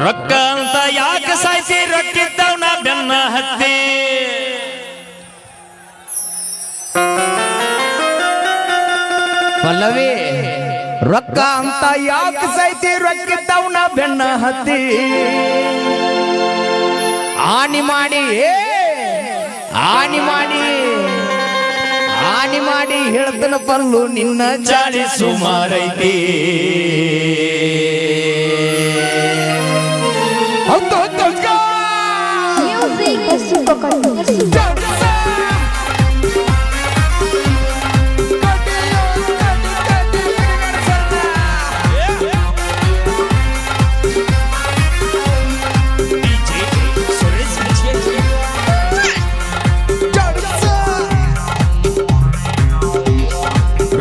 ರೊಕ್ಕ ಅಂತ ಯಾಕೆ ಸಾಯಿಸಿ ರೊಕ್ಕಿದ್ದವನ ಬೆನ್ನ ಹತ್ತಿ ಪಲ್ಲವಿ ರೊಕ್ಕ ಅಂತ ಯಾಕೆ ಸಾಯಿಸಿ ರೊಕ್ಕಿದ್ದವನ ಬೆನ್ನ ಹತ್ತಿ ಆನಿ ಮಾಡಿ ಹೇಳ್ತನ ಪಲ್ಲು ನಿನ್ನ ಚಾಳಿ ಸುಮಾರೈತಿ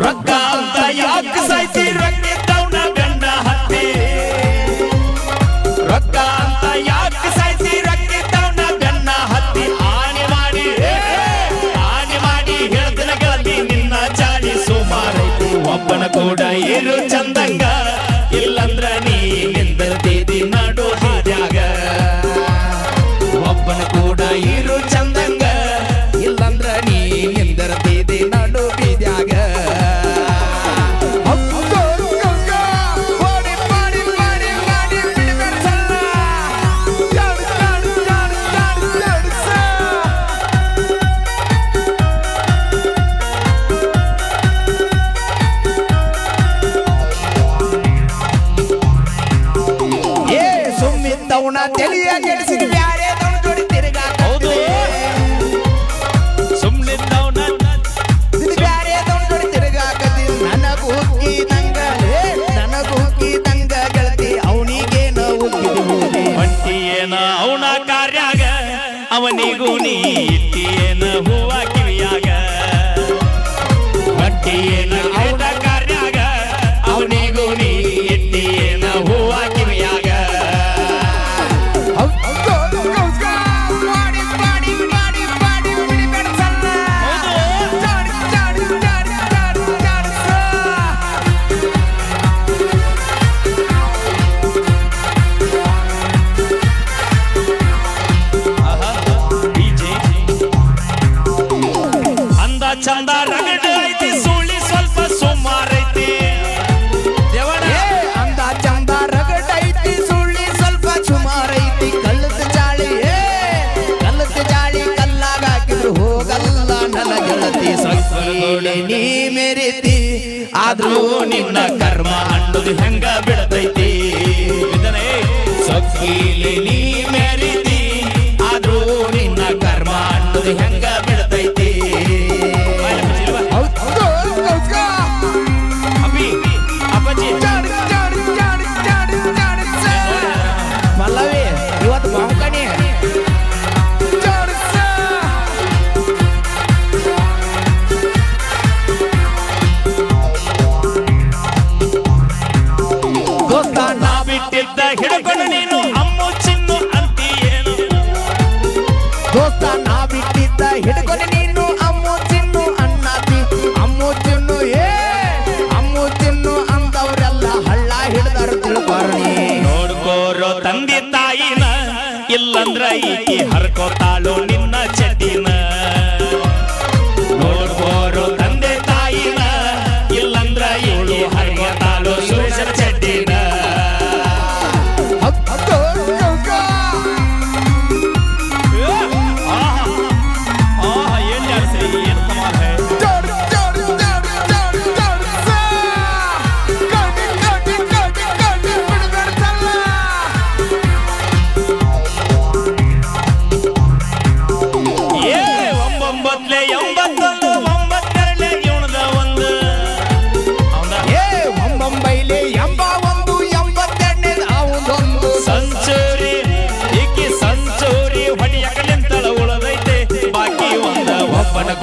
ರೊಕ್ಕ ಅಂತ ಯಾಕೆ ಸಾಯ್ತಿ ರೊಕ್ಕಿದ್ದವನ ಬೆನ್ನ ಹತ್ತಿ ರೊಕ್ಕ ಅಂತ ಯಾಕೆ ಸಾಯ್ತಿ ರೊಕ್ಕಿದ್ದವನ ಬೆನ್ನ ಹತ್ತಿ ಆನೆ ಮಾಡಿ ಹೇಳ್ತನ ಗೆಳತಿ ನಿನ್ನ ಚಾಳಿ ಸುಮಾರೈತಿ ಒಬ್ಬನ ಕೂಡ ಇರು ಚಂದಂಗ ಇಲ್ಲಂದ್ರ ನೀ ನಿಂದಿರ್ತಿದಿ ನಡು ಹಾದ್ಯಾಗ ಒಬ್ಬನ ಕೂಡ ಇರು ಚಂದಂಗ ಇಲ್ಲಂದ್ರ ನೀ ನಿಂದಿರ್ತಿದಿ ನಡು ಬೀದ್ಯಾಗ ಸುಮ್ಮಿದ್ದವನ ತಿಳಿಯ ಗೆಡಿಸಿದ ಬ್ಯಾರೆ ಜೋಡಿ ತಿರುಗಾಕ ಸುಮ್ನಿದ್ದವನ ಬ್ಯಾರೆ ಜೋಡಿ ತಿರುಗಾಕತಿ ನನಗೂ ಹುಕ್ಕಿದಂಗ ಗೆಳತಿ ಅವನಿಗೇನ ಹುಕ್ಕಿದ ಹೊಂಟಿಯೇನ ಅವನ ಕಾರ್ಯಾಗ ಅವನಿಗೂ ನೀ ಇಟ್ಟಿಯೇನ ಹೂವ ಕಿವಿಯಾಗ ಹೊಂಟಿಯೇನ ಅವನ ಕಾರ್ಯಾಗ ಅವನಿಗೂ ನೀ ಇಟ್ಟಿಯೇನ ಹೂವ ಕಿವಿಯಾಗ ಚಂದ ರಗಡ ಐತಿ ಸುಳಿ ಸ್ವಲ್ಪ ಸುಮಾರೈತಿ ದೇವಣ ಅಂದ ಚಂದ ರಗಡ ಐತಿ ಸುಳ್ಳಿ ಸ್ವಲ್ಪ ಸುಮಾರೈತಿ ಕಲ್ಲದ ಜಾಳಿ ಕಲ್ಲಾಗ ಹಾಕಿದ್ರು ಹೋಗಲ್ಲ ನನ್ನ ಗೆಳತಿ ಸೊಕ್ಕಿ ನೀ ಮೆರಿತಿ ಆದ್ರೂ ನಿನ್ನ ಕರ್ಮ ಅನ್ನೋದು ಹೆಂಗ ಬಿಡತೈತಿ ಸೊಕ್ಕಿಲಿ ನೀ ಮೆರಿತಿ ಆದ್ರೂ ನಿನ್ನ ಕರ್ಮ ಅನ್ನೋದು ಹೆಂಗ ಬಿಡತೈತಿ ಮಲ್ಲವಿ ಇವತ್ತು ಬಾಂಕಣಿ ದೋಸ್ತ ನಾ ಬಿಟ್ಟಿದ್ದ ಹಿಡ್ಕೊಂಡು ನೀನು ಅಮ್ಮು ಚಿನ್ನು ಅಂತೀಯೇನು ದೋಸ್ತ ನಾ ಬಿಟ್ಟಿದ್ದ ಹಿಡ್ಕೊಂಡು ನೀನು ಅಮ್ಮು ಚಿನ್ನು ಅನ್ನತಿ ಅಮ್ಮು ಚಿನ್ನು ಅಂದವ್ರೆಲ್ಲ ಹಳ್ಳ ಹಿಡ್ದಾರ ತಿಳ್ಬಾರ್ನಿ ನೋಡ್ಕೋರೋ ತಂದೆ ತಾಯಿನ ಇಲ್ಲಂದ್ರ ಈಕಿ ಹರ್ಕೋತಾಳು ನಿನ್ನ ಚಟಿನ ನೋಡ್ಕೋರೋ ತಂದೆ ತಾಯಿನ ಇಲ್ಲಂದ್ರ ಈಕಿ ಹರ್ಕೋತಾಳು ಸುರೇಶನ ಚಟಿನ ಏನ್ ಜಾಡ್ಸ್ರಿ ಏನ್ ಕಮಾಲ್ ಹೈ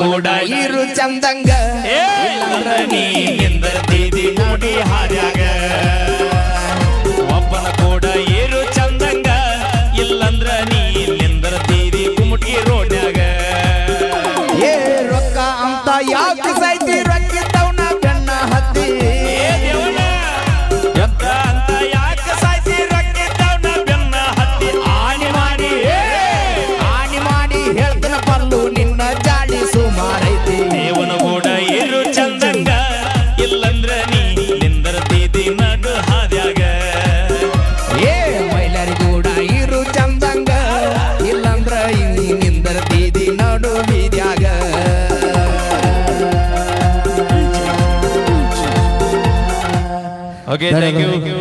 ಕೂಡ ಇರು ಚಂದಂಗ ನೀ ನಿಂದಿರ್ತಿದಿ ನೋಡಿ ಹಾರ್ಯಾಗ ಒಬ್ಬನ ಕೂಡ ಇರು ಚಂದಂಗ ಇಲ್ಲಂದ್ರ ನೀ ನಿಂದಿರ್ತಿದಿ ಕುಮಟಿ ರೋಡ್ಯಾಗ ರೊಕ್ಕ ಅಂತ ಯಾಕೆ ಸಾಯ್ತಿ ರೊಕ್ಕಿದ್ದವನ ಬೆನ್ನ ಹತ್ತಿ ರೊಕ್ಕ ಅಂತ ಯಾಕೆ ಸಾಯ್ತಿ ರೊಕ್ಕಿದ್ದವನ ಬೆನ್ನ ಓಕೆ ಥ್ಯಾಂಕ್ ಯು